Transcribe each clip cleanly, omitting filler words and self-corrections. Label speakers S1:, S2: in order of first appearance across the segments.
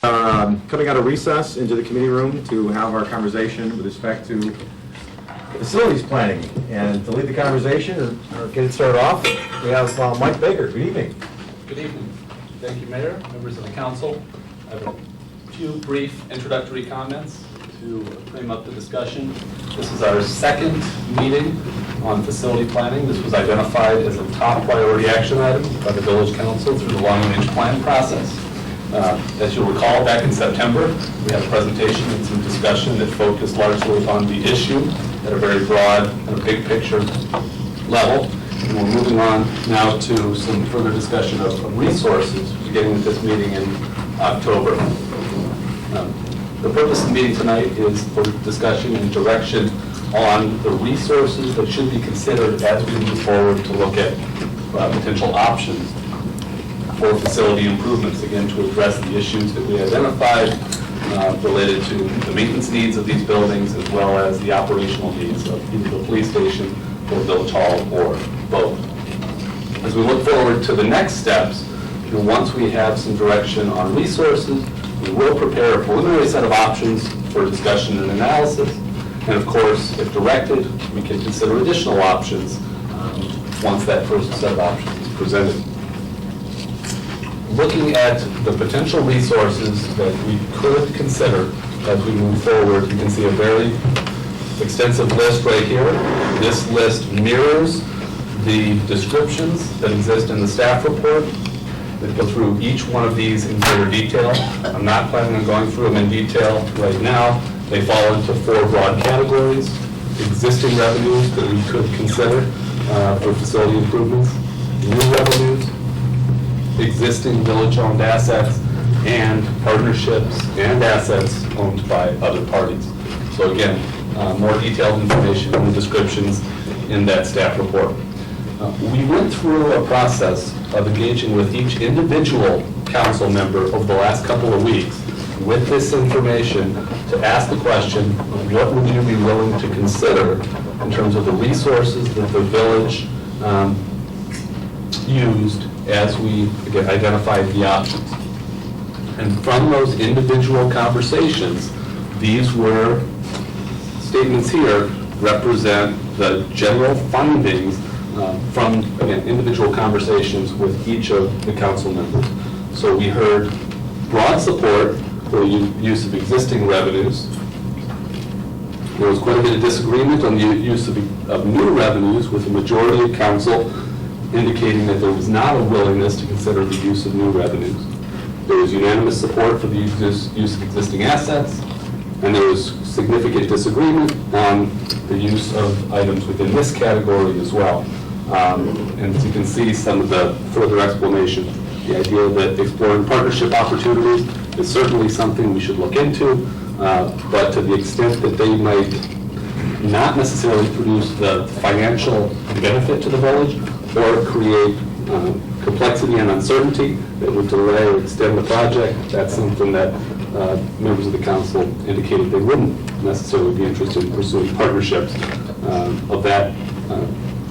S1: Coming out of recess into the committee room to have our conversation with respect to facilities planning. And to lead the conversation or get it started off, we have Mike Baker. Good evening.
S2: Good evening. Thank you, Mayor, members of the council. I have a few brief introductory comments to frame up the discussion. This is our second meeting on facility planning. This was identified as a top priority action item by the village council through the long-range plan process. As you'll recall, back in September, we had a presentation and some discussion that focused largely on the issue at a very broad and a big picture level. And we're moving on now to some further discussion of resources, beginning with this meeting in October. The purpose of the meeting tonight is for discussion and direction on the resources that should be considered as we move forward to look at potential options for facility improvements, again, to address the issues that we identified related to the maintenance needs of these buildings as well as the operational needs of either the police station or village hall or both. As we look forward to the next steps, once we have some direction on resources, we will prepare a preliminary set of options for discussion and analysis. And of course, if directed, we can consider additional options once that first set of options is presented. Looking at the potential resources that we could consider as we move forward, you can see a very extensive list right here. This list mirrors the descriptions that exist in the staff report that go through each one of these in greater detail. I'm not planning on going through them in detail right now. They fall into four broad categories: existing revenues that we could consider for facility improvements, new revenues, existing village-owned assets, and partnerships and assets owned by other parties. So again, more detailed information in the descriptions in that staff report. We went through a process of engaging with each individual council member over the last couple of weeks with this information to ask the question, what would you be willing to consider in terms of the resources that the village used as we again identified the options. And from those individual conversations, these were statements here represent the general findings from again individual conversations with each of the council members. So we heard broad support for use of existing revenues. There was quite a bit of disagreement on the use of new revenues, with the majority of council indicating that there was not a willingness to consider the use of new revenues. There was unanimous support for the use of existing assets, and there was significant disagreement on the use of items within this category as well. And as you can see, some of the further explanation, the idea that exploring partnership opportunities is certainly something we should look into, but to the extent that they might not necessarily produce the financial benefit to the village or create complexity and uncertainty that would delay or extend the project, that's something that members of the council indicated they wouldn't necessarily be interested in pursuing partnerships of that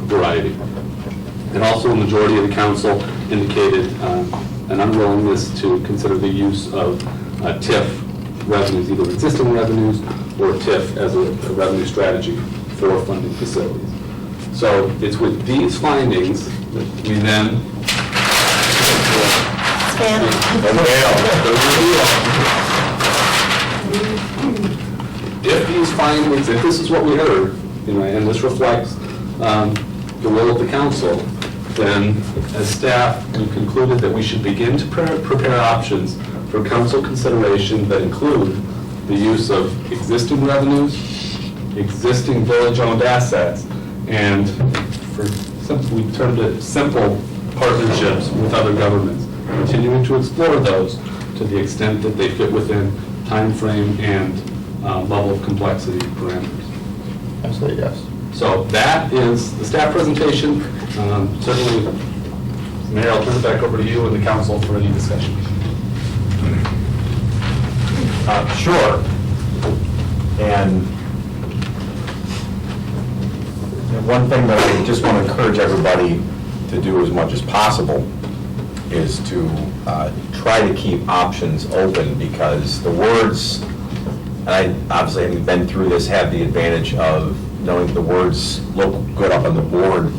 S2: variety. And also a majority of the council indicated an unwillingness to consider the use of TIF revenues, either existing revenues or TIF as a revenue strategy for funding facilities. So it's with these findings that we then if these findings, if this is what we heard, and this reflects the will of the council, then as staff, we concluded that we should begin to prepare options for council consideration that include the use of existing revenues, existing village-owned assets, and we termed it simple partnerships with other governments, continuing to explore those to the extent that they fit within time frame and level of complexity parameters.
S3: Absolutely, yes.
S2: So that is the staff presentation. Certainly, Mayor, I'll turn it back over to you and the council for any discussion.
S1: Sure. And one thing that I just want to encourage everybody to do as much as possible is to try to keep options open, because the words, and I obviously, having been through this, have the advantage of knowing the words look good up on the board,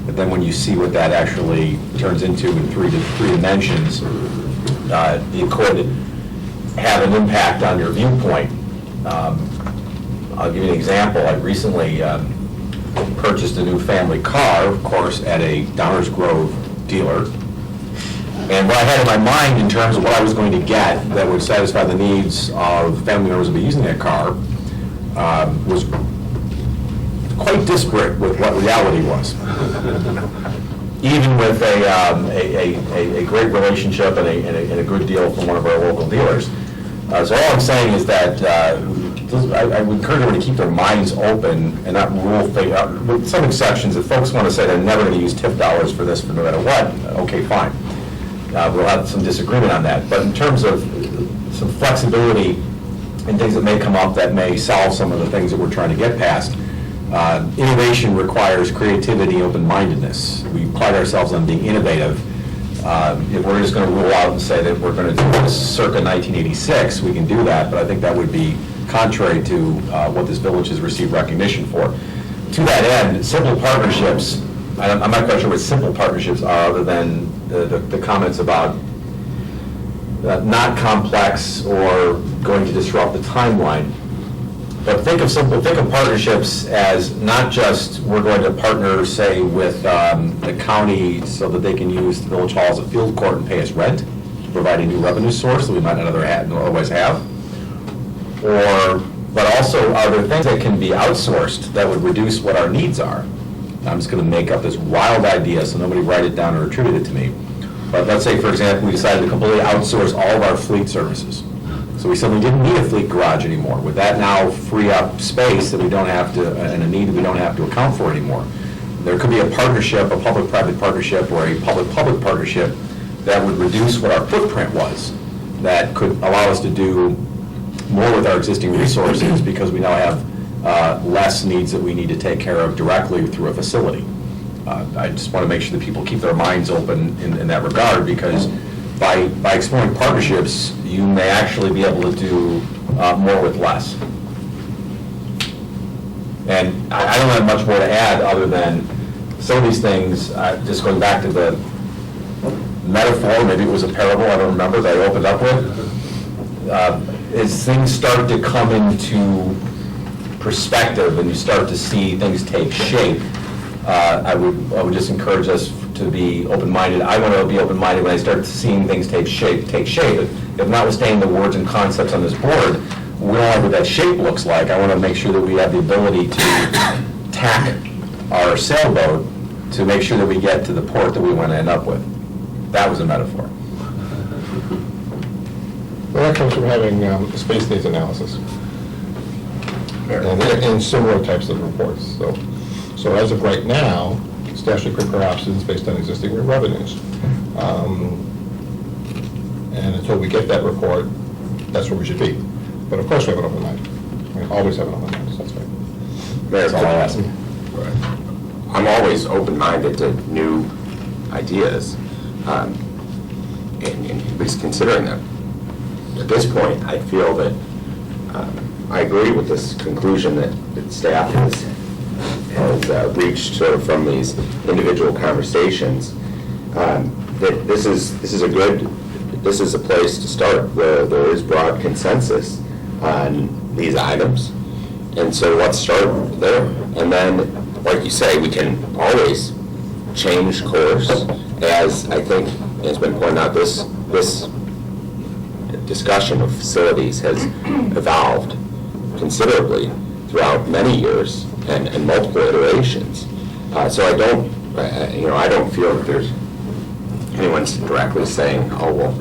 S1: but then when you see what that actually turns into in three dimensions, it could have an impact on your viewpoint. I'll give you an example. I recently purchased a new family car, of course, at a Downers Grove dealer. And what I had in my mind in terms of what I was going to get that would satisfy the needs of family members who would be using that car was quite disparate with what reality was. Even with a great relationship and a good deal from one of our local dealers. So all I'm saying is that I would encourage everyone to keep their minds open and not rule things out. With some exceptions, if folks want to say they're never going to use TIF dollars for this, for no matter what, okay, fine. We'll have some disagreement on that. But in terms of some flexibility and things that may come up that may solve some of the things that we're trying to get past, innovation requires creativity, open-mindedness. We pride ourselves on being innovative. If we're just going to rule out and say that we're going to do this circa 1986, we can do that, but I think that would be contrary to what this village has received recognition for. To that end, simple partnerships, I'm not quite sure what simple partnerships are, other than the comments about not complex or going to disrupt the timeline. But think of partnerships as not just we're going to partner, say, with the county so that they can use the village hall as a field court and pay us rent, provide a new revenue source that we might not otherwise have. But also, are there things that can be outsourced that would reduce what our needs are? I'm just going to make up this wild idea, so nobody write it down or attribute it to me. But let's say, for example, we decided to completely outsource all of our fleet services. So we suddenly didn't need a fleet garage anymore. Would that now free up space that we don't have to, and a need that we don't have to account for anymore? There could be a partnership, a public-private partnership, or a public-public partnership that would reduce what our footprint was, that could allow us to do more with our existing resources because we now have less needs that we need to take care of directly through a facility. I just want to make sure that people keep their minds open in that regard, because by exploring partnerships, you may actually be able to do more with less. And I don't have much more to add other than some of these things, just going back to the metaphor, maybe it was a parable, I don't remember, that I opened up with. As things start to come into perspective and you start to see things take shape, I would just encourage us to be open-minded. I want to be open-minded when I start seeing things take shape. If notwithstanding the words and concepts on this board, we don't know what that shape looks like. I want to make sure that we have the ability to tack our sailboat to make sure that we get to the port that we want to end up with. That was a metaphor.
S3: Well, that comes from having space needs analysis and similar types of reports. So as of right now, staff should prepare options based on existing revenues. And until we get that report, that's where we should be. But of course, we have an open mind. We always have an open mind, so that's right.
S1: That's all I'll ask.
S4: I'm always open-minded to new ideas, and at least considering them. At this point, I feel that I agree with this conclusion that staff has reached sort of from these individual conversations. That this is a place to start where there is broad consensus on these items, and so let's start there. And then, like you say, we can always change course, as I think has been pointed out. This discussion of facilities has evolved considerably throughout many years and multiple iterations. So I don't feel that there's anyone's directly saying, oh, well,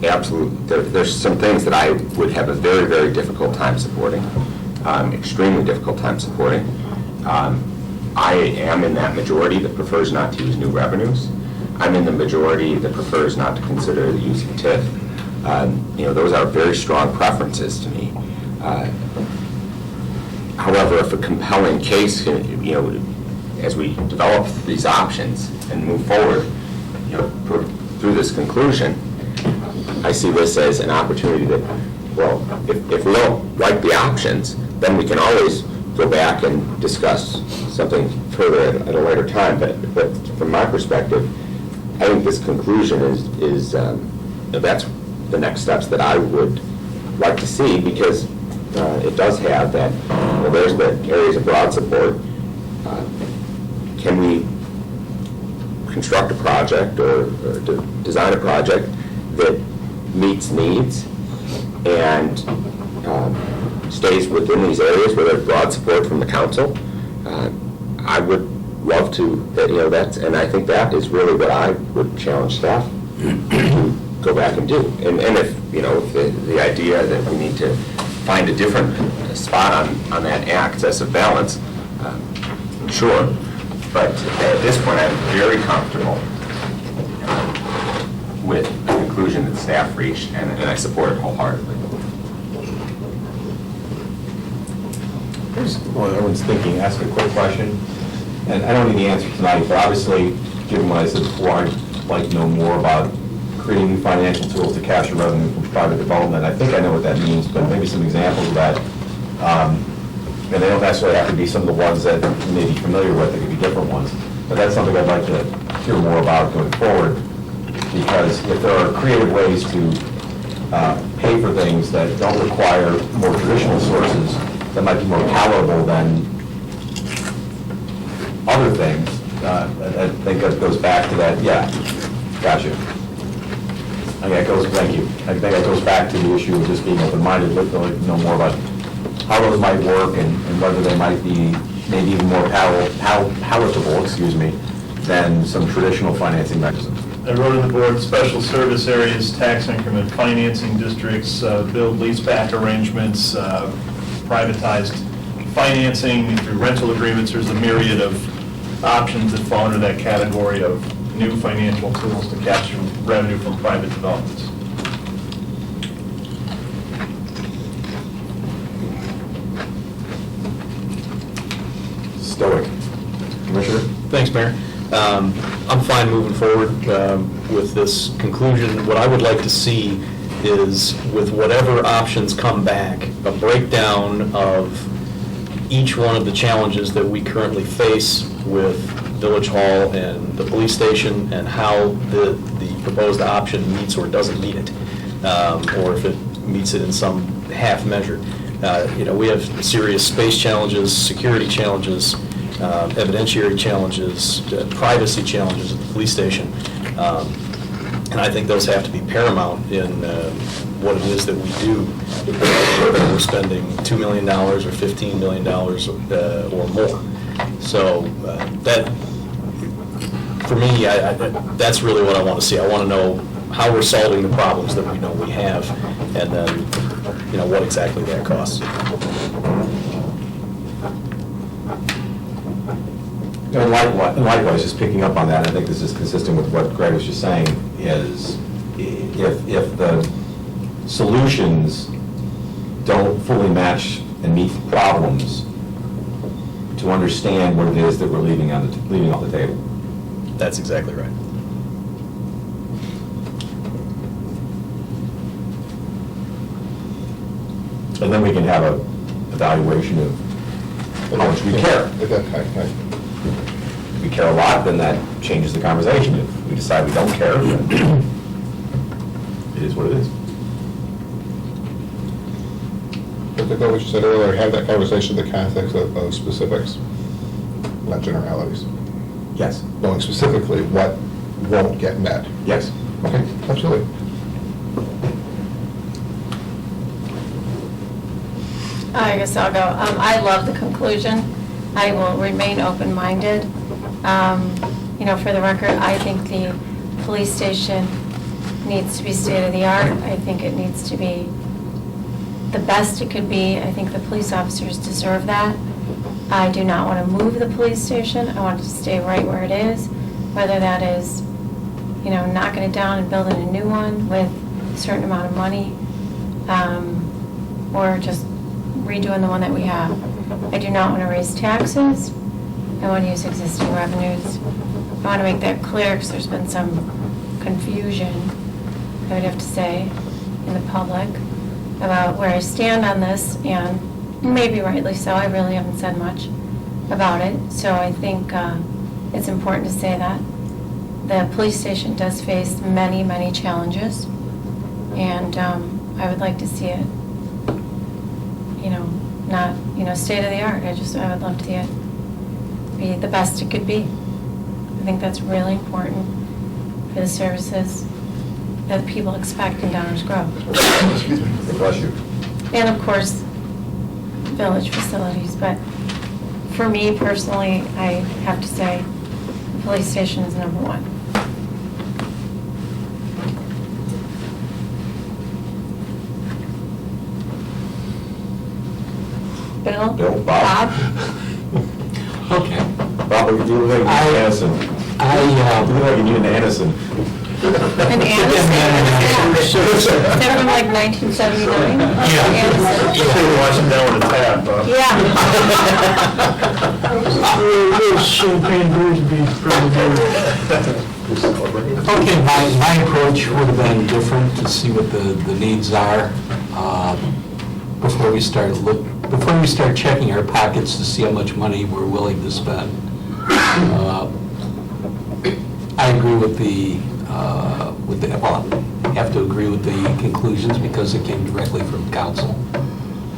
S4: absolutely. There's some things that I would have a very, very difficult time supporting, extremely difficult time supporting. I am in that majority that prefers not to use new revenues. I'm in the majority that prefers not to consider the use of TIF. Those are very strong preferences to me. However, if a compelling case, as we develop these options and move forward, through this conclusion, I see this as an opportunity that, well, if we don't like the options, then we can always go back and discuss something further at a later time. But from my perspective, I think this conclusion is that's the next steps that I would like to see, because it does have that, well, there's the areas of broad support. Can we construct a project or design a project that meets needs and stays within these areas where there's broad support from the council? I would love to, and I think that is really what I would challenge staff to go back and do. And if, if the idea that we need to find a different spot on that axis of balance, sure. But at this point, I'm very comfortable with the conclusion that staff reached, and I support it wholeheartedly.
S1: While everyone's thinking, ask a quick question. And I don't need the answer tonight, but obviously, given what I said before, I'd like to know more about creating new financial tools to capture revenue from private development. I think I know what that means, but maybe some examples of that. And they don't necessarily have to be some of the ones that you may be familiar with, they could be different ones. But that's something I'd like to hear more about going forward, because if there are creative ways to pay for things that don't require more traditional sources, that might be more palatable than other things, I think that goes back to that, yeah, gotcha. Thank you. I think that goes back to the issue of just being open-minded, but to know more about how those might work and whether they might be maybe even more palatable, than some traditional financing mechanisms.
S5: I wrote in the board, special service areas, tax increment financing districts, build leaseback arrangements, privatized financing through rental agreements. There's a myriad of options that fall under that category of new financial tools to capture revenue from private developments.
S1: Stoic. Commissioner?
S6: Thanks, Mayor. I'm fine moving forward with this conclusion. What I would like to see is, with whatever options come back, a breakdown of each one of the challenges that we currently face with Village Hall and the police station, and how the proposed option meets or doesn't meet it, or if it meets it in some half measure. We have serious space challenges, security challenges, evidentiary challenges, privacy challenges at the police station. And I think those have to be paramount in what it is that we do. Whether we're spending $2 million or $15 million or more. So that, for me, that's really what I want to see. I want to know how we're solving the problems that we know we have, and then, what exactly that costs.
S1: And likewise, just picking up on that, I think this is consistent with what Greg was just saying, is if the solutions don't fully match and meet the problems, to understand what it is that we're leaving off the table.
S6: That's exactly right.
S1: And then we can have a evaluation of how much we care.
S3: At that time, right.
S1: If we care a lot, then that changes the conversation. If we decide we don't care, then it is what it is.
S3: But to go what you said earlier, have that conversation in the context of specifics, not generalities.
S1: Yes.
S3: Knowing specifically what won't get met.
S1: Yes.
S3: Okay, absolutely.
S7: I guess I'll go. I love the conclusion. I will remain open-minded. For the record, I think the police station needs to be state-of-the-art. I think it needs to be the best it could be. I think the police officers deserve that. I do not want to move the police station. I want it to stay right where it is, whether that is, knocking it down and building a new one with a certain amount of money, or just redoing the one that we have. I do not want to raise taxes. I want to use existing revenues. I want to make that clear, because there's been some confusion, I would have to say, in the public about where I stand on this, and maybe rightly so. I really haven't said much about it, so I think it's important to say that. The police station does face many, many challenges, and I would like to see it, not, state of the art. I would love to see it be the best it could be. I think that's really important for the services that people expect in Downers Grove.
S3: Excuse me. Bless you.
S7: And of course, village facilities, but for me personally, I have to say, the police station is number one. Bill?
S1: Bill, Bob?
S8: Okay.
S1: Bob, you look like you need an Addison. You look like you need an Addison.
S7: And Anderson? Is that from like 1979? Anderson?
S5: You should wash them down with a tap, huh?
S7: Yeah.
S8: Those champagne brews would be probably. Okay, my approach would have been different to see what the needs are before we start checking our pockets to see how much money we're willing to spend. I agree with well, I have to agree with the conclusions because it came directly from council.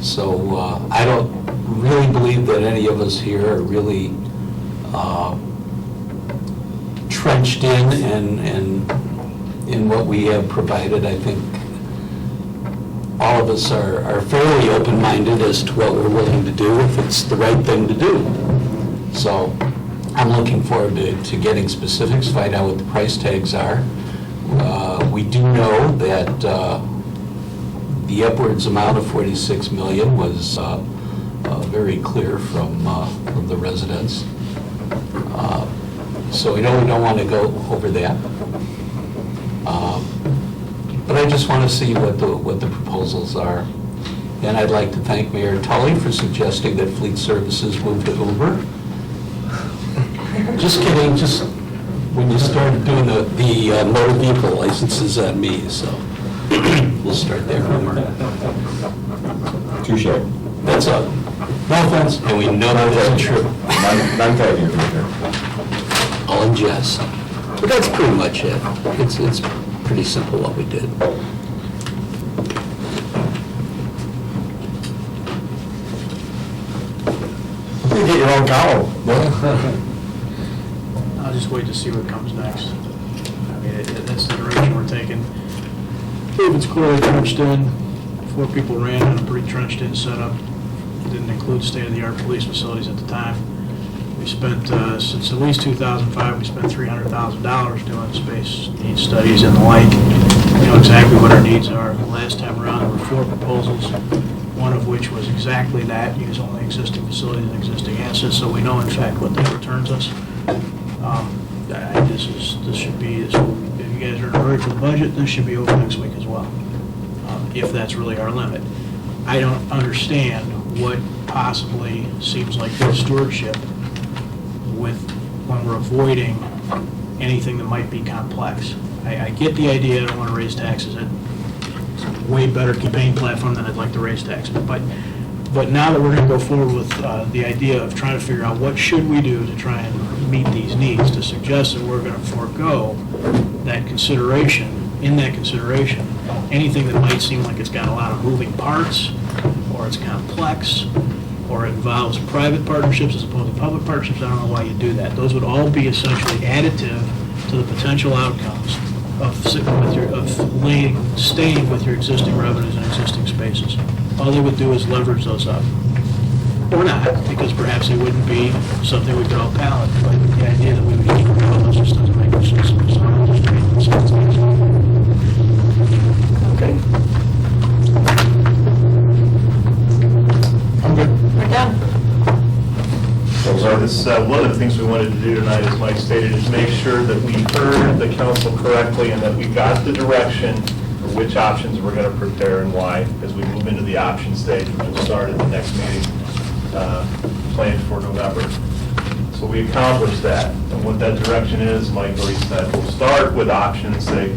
S8: So I don't really believe that any of us here are really trenched in what we have provided. I think all of us are fairly open-minded as to what we're willing to do if it's the right thing to do. So I'm looking forward to getting specifics, find out what the price tags are. We do know that the upwards amount of 46 million was very clear from the residents. So we know we don't want to go over that. But I just want to see what the proposals are. And I'd like to thank Mayor Tully for suggesting that Fleet Services move to Uber. Just kidding, just when you started doing the motor vehicle licenses on me, so we'll start there.
S1: Touche.
S8: That's all. No offense, and we know that isn't true.
S1: None taken, Commissioner.
S8: All in jest. But that's pretty much it. It's pretty simple what we did.
S1: You get your own column.
S9: I'll just wait to see what comes next. I mean, that's the direction we're taking. David's clearly trenched in. 4 people ran on a pretty trenched in setup. Didn't include state-of-the-art police facilities at the time. We spent, since at least 2005, we spent $300,000 doing space needs studies and the like. We know exactly what our needs are. The last time around, there were 4 proposals, one of which was exactly that, use only existing facilities and existing assets, so we know in fact what that returns us. This should be, if you guys are in a hurry for the budget, this should be over next week as well, if that's really our limit. I don't understand what possibly seems like good stewardship when we're avoiding anything that might be complex. I get the idea, I don't want to raise taxes. It's a way better campaign platform than I'd like to raise taxes. But now that we're going to go forward with the idea of trying to figure out what should we do to try and meet these needs, to suggest that we're going to forego that consideration, anything that might seem like it's got a lot of moving parts, or it's complex, or it involves private partnerships as opposed to public partnerships, I don't know why you do that. Those would all be essentially additive to the potential outcomes of staying with your existing revenues and existing spaces. All they would do is leverage those up. Or not, because perhaps they wouldn't be something we could all palate, but the idea that we would keep those just doesn't make much sense.
S7: Okay.
S3: I'm good.
S7: We're done.
S5: So this, one of the things we wanted to do tonight, as Mike stated, is make sure that we heard the council correctly and that we got the direction for which options we're going to prepare and why, as we move into the option stage, which will start at the next meeting, planned for November. So we accomplished that. And what that direction is, Mike already said, we'll start with options, say,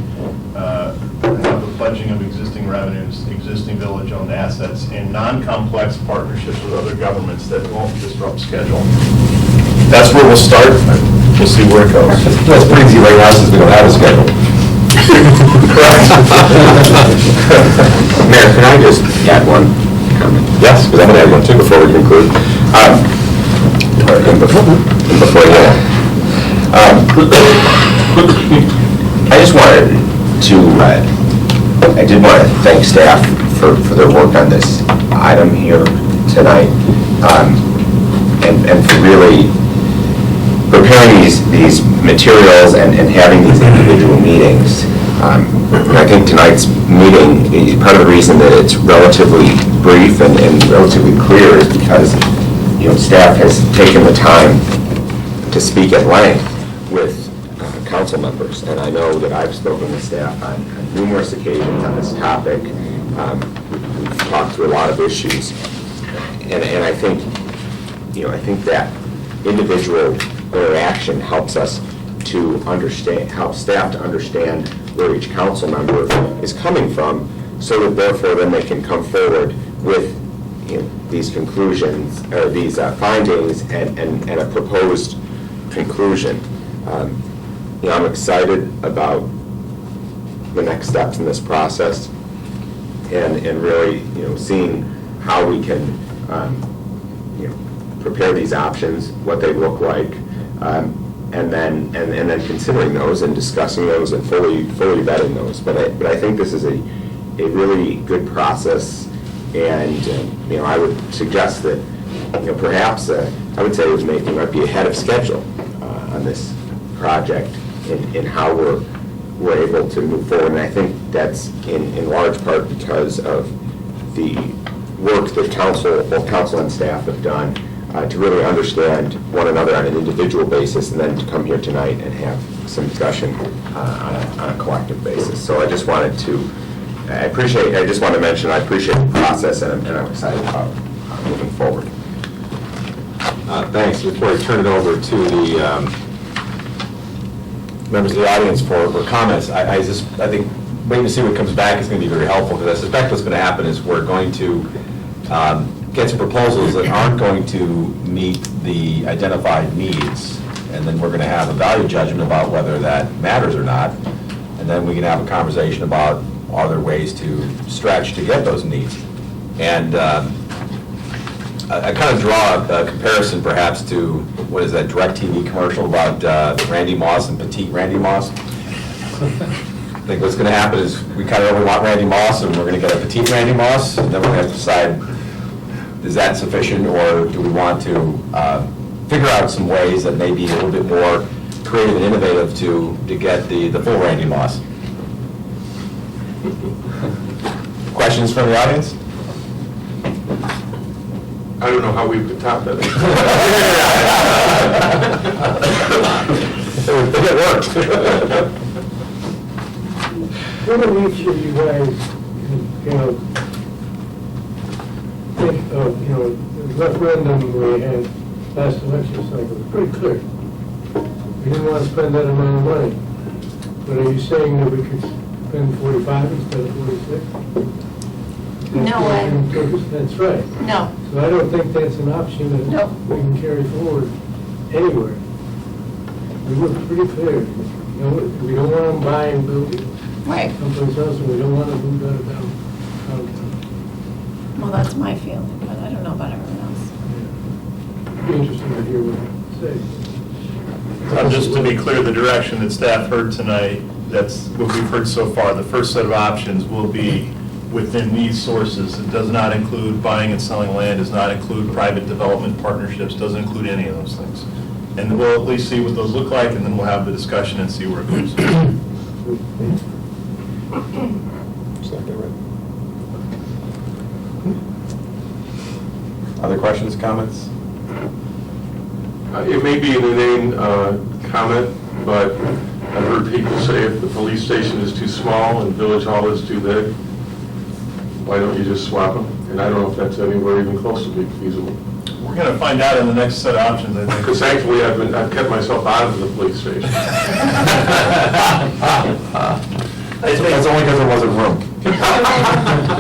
S5: have a budgeting of existing revenues, existing village-owned assets, and non-complex partnerships with other governments that won't disrupt schedule. That's where we'll start. We'll see where it goes.
S1: That's pretty easy right now since we don't have a schedule.
S4: Mayor, can I just add one comment?
S1: Yes, because I'm going to add one too.
S4: Before we conclude. Before you. I just wanted to, I did want to thank staff for their work on this item here tonight, and for really preparing these materials and having these individual meetings. I think tonight's meeting, part of the reason that it's relatively brief and relatively clear is because, staff has taken the time to speak at length with council members, and I know that I've spoken with staff on numerous occasions on this topic. We've talked through a lot of issues, and I think, I think that individual interaction helps us to understand, helps staff to understand where each council member is coming from, so that therefore then they can come forward with these conclusions, or these findings, and a proposed conclusion. I'm excited about the next steps in this process, and really, seeing how we can, prepare these options, what they look like, and then considering those and discussing those and fully vetting those. But I think this is a really good process, and I would suggest that perhaps I would say we might be ahead of schedule on this project in how we're able to move forward. And I think that's in large part because of the work that both council and staff have done to really understand one another on an individual basis, and then to come here tonight and have some discussion on a collective basis. So I just wanted to, I just want to mention I appreciate the process, and I'm excited about moving forward.
S1: Thanks. Before I turn it over to the members of the audience for comments, I think waiting to see what comes back is going to be very helpful, because I suspect what's going to happen is we're going to get some proposals that aren't going to meet the identified needs, and then we're going to have a value judgment about whether that matters or not, and then we can have a conversation about are there ways to stretch to get those needs. And I kind of draw a comparison perhaps to, what is that DirecTV commercial about Randy Moss and Petite Randy Moss? I think what's going to happen is we kind of really want Randy Moss, and we're going to get a Petite Randy Moss, and then we're going to have to decide, is that sufficient, or do we want to figure out some ways that may be a little bit more creative and innovative to get the full Randy Moss? Questions from the audience?
S10: I don't know how we could top that.
S1: It worked.
S11: What do each of you guys, think of, the referendum we had last election cycle was pretty clear. We didn't want to spend that amount of money. But are you saying that we could spend 45 instead of 46?
S7: No way.
S11: That's right.
S7: No.
S11: So I don't think that's an option that
S7: Nope.
S11: we can carry forward anywhere. We were pretty clear. We don't want them buying buildings
S7: Right.
S11: someplace else, and we don't want to move that about downtown.
S7: Well, that's my feeling, but I don't know about everyone else.
S11: It'd be interesting to hear what you say.
S5: Just to be clear, the direction that staff heard tonight, that's what we've heard so far. The first set of options will be within these sources. It does not include buying and selling land, does not include private development partnerships, doesn't include any of those things. And we'll at least see what those look like, and then we'll have the discussion and see where it goes.
S1: Other questions, comments?
S10: It may be an inane comment, but I've heard people say if the police station is too small and Village Hall is too big, why don't you just swap them? And I don't know if that's anywhere even close to being feasible.
S5: We're going to find out in the next set of options, I think.
S10: Because thankfully, I've kept myself out of the police station.
S1: That's only because there wasn't room.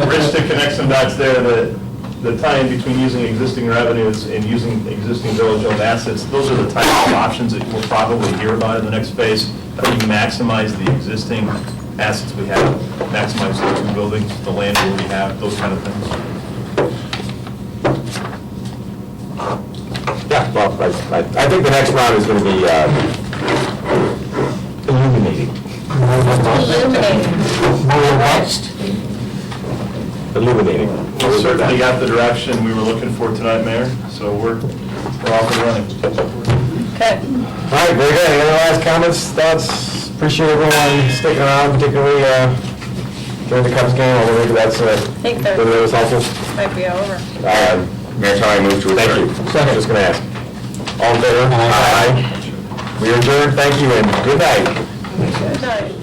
S5: Rich, to connect some dots there, the tie-in between using existing revenues and using existing village-owned assets, those are the types of options that we'll probably hear about in the next phase. How do you maximize the existing assets we have, maximize the two buildings, the land that we have, those kind of things.
S1: Yeah, well, I think the next round is going to be illuminating. Illuminating.
S5: We certainly got the direction we were looking for tonight, Mayor, so we're off and running.
S7: Okay.
S1: All right, very good. Any other last comments, thoughts? Appreciate everyone sticking around, particularly during the Cubs game. I think that's,
S7: think
S1: that was helpful.
S7: Might be over.
S4: Mayor Tully, I move to adjourn.
S1: Thank you. Just going to ask. All in favor? Aye. We are adjourned. Thank you and good night.
S7: Good night.